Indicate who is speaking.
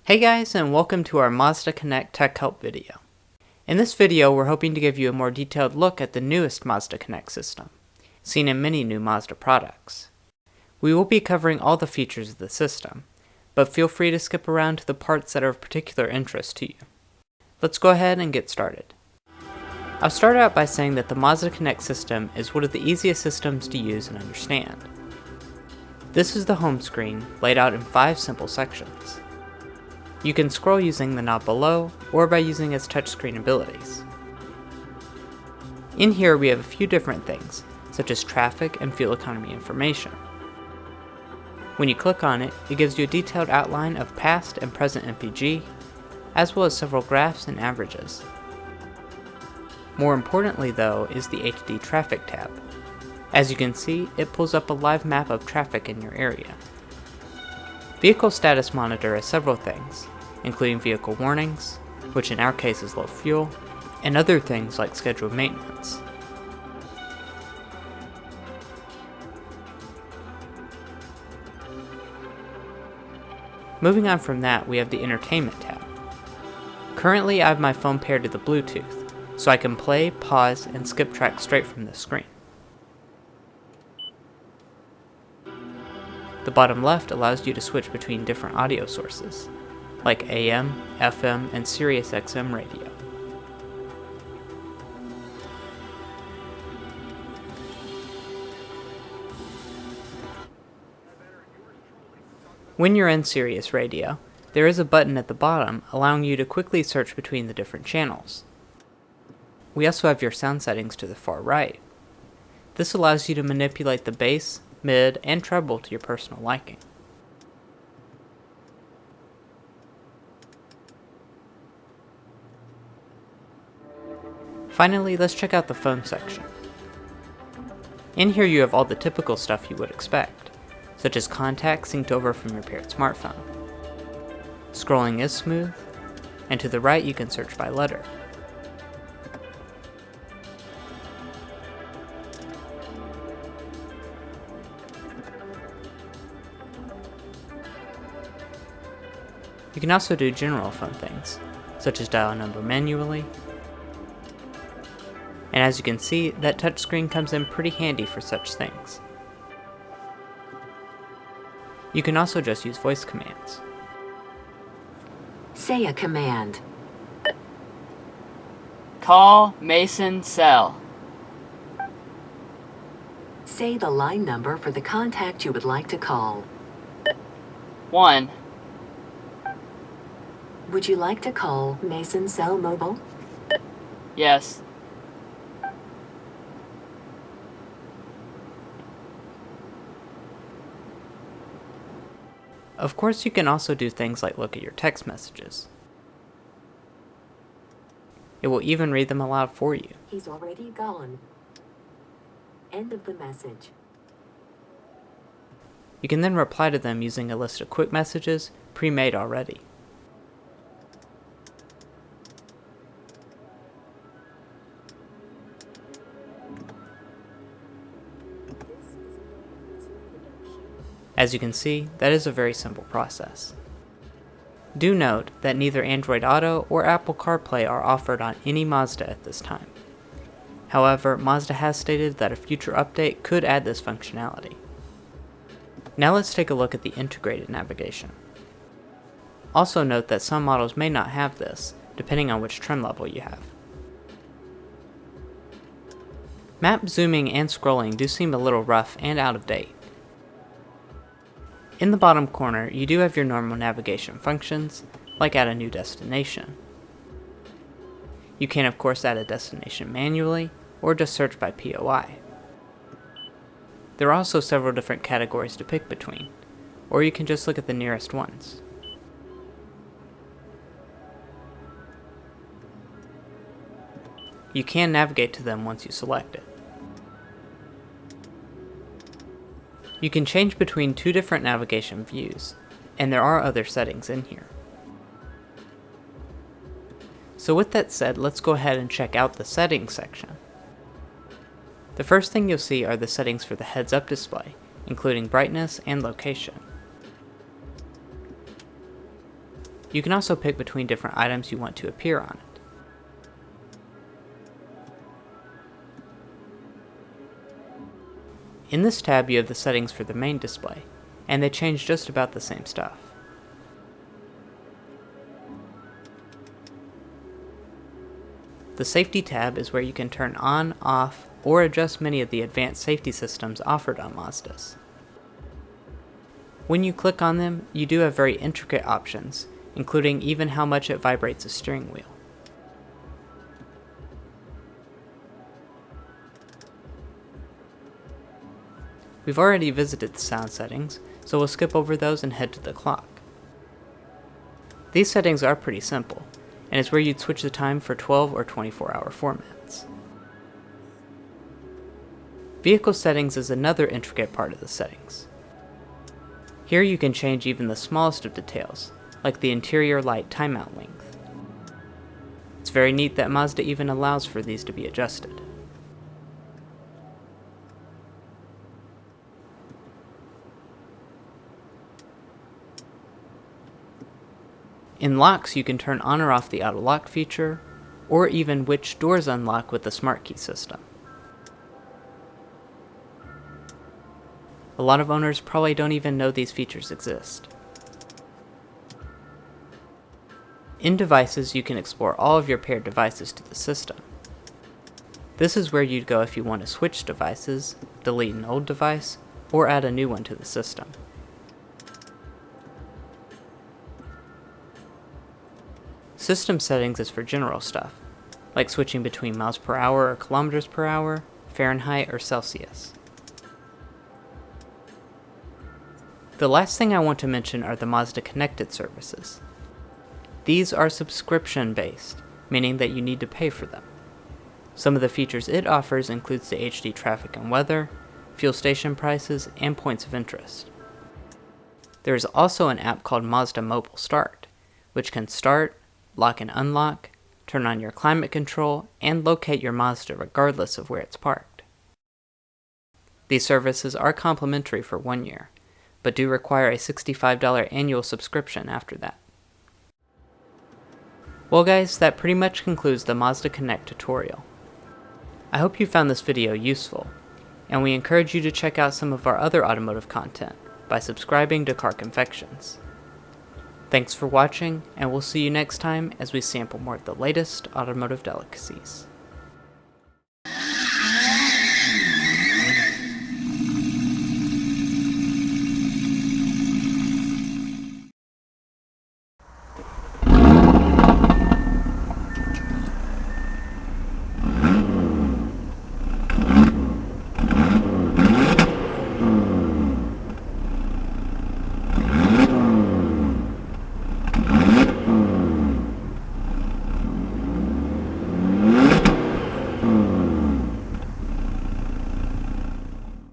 Speaker 1: Hey guys, and welcome to our Mazda Connect Tech Help video. In this video, we're hoping to give you a more detailed look at the newest Mazda Connect system, seen in many new Mazda products. We will be covering all the features of the system, but feel free to skip around to the parts that are of particular interest to you. Let's go ahead and get started. I'll start out by saying that the Mazda Connect system is one of the easiest systems to use and understand. This is the home screen, laid out in 5 simple sections. You can scroll using the knob below, or by using its touchscreen abilities. In here we have a few different things, such as traffic and fuel economy information. When you click on it, it gives you a detailed outline of past and present MPG, as well as several graphs and averages. More importantly though is the HD Traffic tab. As you can see, it pulls up a live map of traffic in your area. Vehicle Status Monitor has several things, including vehicle warnings, which in our case is low fuel, and other things like scheduled maintenance. Moving on from that, we have the Entertainment tab. Currently I have my phone paired to the Bluetooth, so I can play, pause, and skip tracks straight from the screen. The bottom left allows you to switch between different audio sources, like AM, FM, and Sirius XM radio. When you're in Sirius radio, there is a button at the bottom allowing you to quickly search between the different channels. We also have your sound settings to the far right. This allows you to manipulate the bass, mid, and treble to your personal liking. Finally, let's check out the phone section. In here you have all the typical stuff you would expect, such as contacts synced over from your paired smartphone. Scrolling is smooth, and to the right you can search by letter. You can also do general phone things, such as dial a number manually. And as you can see, that touchscreen comes in pretty handy for such things. You can also just use voice commands.
Speaker 2: Say a command.
Speaker 3: Call Mason Cell.
Speaker 2: Say the line number for the contact you would like to call.
Speaker 3: 1.
Speaker 2: Would you like to call Mason Cell Mobile?
Speaker 3: Yes.
Speaker 1: Of course, you can also do things like look at your text messages. It will even read them aloud for you.
Speaker 2: He's already gone. End of the message.
Speaker 1: You can then reply to them using a list of quick messages pre-made already. As you can see, that is a very simple process. Do note that neither Android Auto or Apple CarPlay are offered on any Mazda at this time. However, Mazda has stated that a future update could add this functionality. Now let's take a look at the integrated navigation. Also note that some models may not have this, depending on which trim level you have. Map zooming and scrolling do seem a little rough and out of date. In the bottom corner, you do have your normal navigation functions, like add a new destination. You can of course add a destination manually, or just search by POI. There are also several different categories to pick between, or you can just look at the nearest ones. You can navigate to them once you select it. You can change between 2 different navigation views, and there are other settings in here. So with that said, let's go ahead and check out the settings section. The first thing you'll see are the settings for the heads-up display, including brightness and location. You can also pick between different items you want to appear on it. In this tab you have the settings for the main display, and they change just about the same stuff. The Safety tab is where you can turn on, off, or adjust many of the advanced safety systems offered on Mazdas. When you click on them, you do have very intricate options, including even how much it vibrates a steering wheel. We've already visited the sound settings, so we'll skip over those and head to the clock. These settings are pretty simple, and it's where you'd switch the time for 12 or 24-hour formats. Vehicle settings is another intricate part of the settings. Here you can change even the smallest of details, like the interior light timeout length. It's very neat that Mazda even allows for these to be adjusted. In locks, you can turn on or off the auto lock feature, or even which doors unlock with the smart key system. A lot of owners probably don't even know these features exist. In devices, you can explore all of your paired devices to the system. This is where you'd go if you want to switch devices, delete an old device, or add a new one to the system. System settings is for general stuff, like switching between miles per hour or kilometers per hour, Fahrenheit or Celsius. The last thing I want to mention are the Mazda Connected Services. These are subscription-based, meaning that you need to pay for them. Some of the features it offers includes the HD traffic and weather, fuel station prices, and points of interest. There is also an app called Mazda Mobile Start, which can start, lock and unlock, turn on your climate control, and locate your Mazda regardless of where it's parked. These services are complimentary for 1 year, but do require a $65 annual subscription after that. Well guys, that pretty much concludes the Mazda Connect tutorial. I hope you found this video useful, and we encourage you to check out some of our other automotive content by subscribing to Car Confections. Thanks for watching, and we'll see you next time as we sample more of the latest automotive delicacies.